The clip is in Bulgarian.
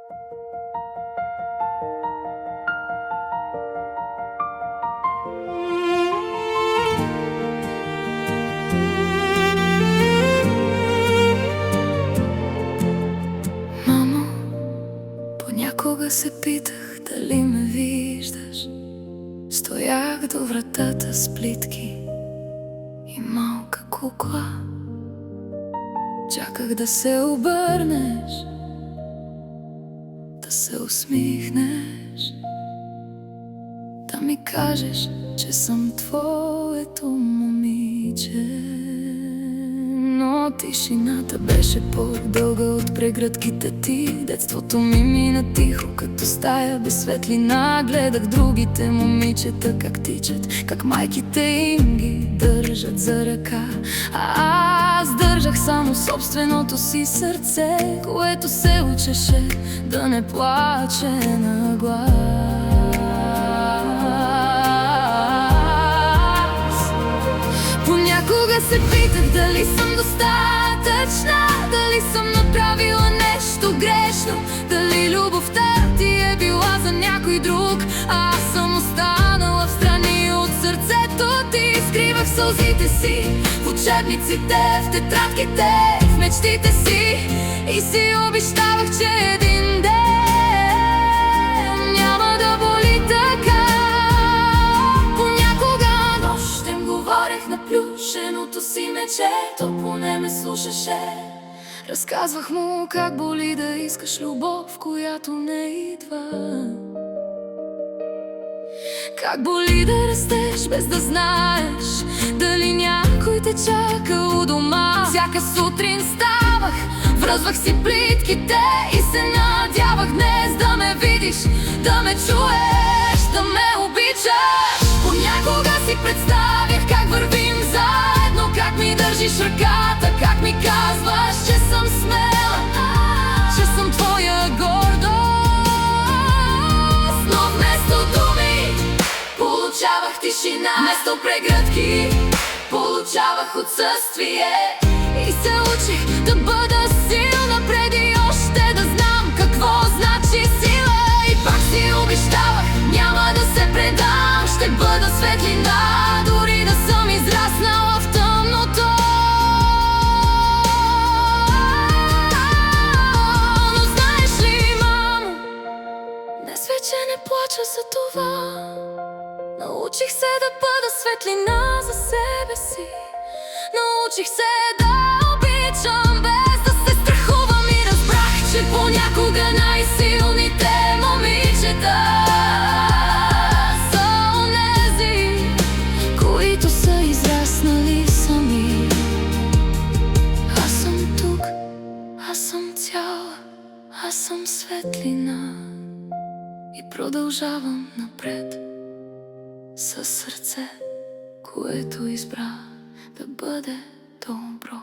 Мамо, понякога се питах дали ме виждаш. Стоях до вратата с плитки и малка кукла. Чаках да се обърнеш, да се усмихнеш, да ми кажеш, че съм твоето момиче. Но тишината беше по-дълга от прегръдките ти. Детството ми мина тихо, като стая без светлина. Гледах другите момичета как тичат, как майките им ги държат за ръка. А аз държах само собственото си сърце, което се учеше да не плаче на глас. Понякога се питах дали съм достатъчна, дали съм направила нещо грешно, дали любовта ти е била за някой друг, а аз съм останала встрани от сърцето ти. Скривах сълзите си в учебниците, в тетрадките, в мечтите си и си обещавах, че един ден няма да боли така. Понякога нощем говорех на плюшеното си мече, то поне ме слушаше. Разказвах му как боли да искаш любов, която не идва, как боли да растеш без да знаеш дали някой те чака у дома. Всяка сутрин ставах, връзвах си плитките и се надявах днес да ме видиш, да ме чуеш, да ме обичаш. Понякога си представях как вървим заедно, как ми държиш ръката, как ми казваш, че съм смела, че съм твоя гордост. Но вместо думи получавах тишина, вместо прегръдки получавах отсъствие. И се учих да бъда силна преди още да знам какво значи сила. И пак си обещавах, няма да се предам, ще бъда светлина, дори да съм израснала в тъмното. Но знаеш ли, мамо, днес вече не плача за това. Научих се да бъда светлина за себе си. Научих се да обичам без да се страхувам и разбрах, че понякога най-силните момичета са онези, които са израснали сами. Аз съм тук, аз съм цяла, аз съм светлина и продължавам напред със сърце, което избра да бъде добро.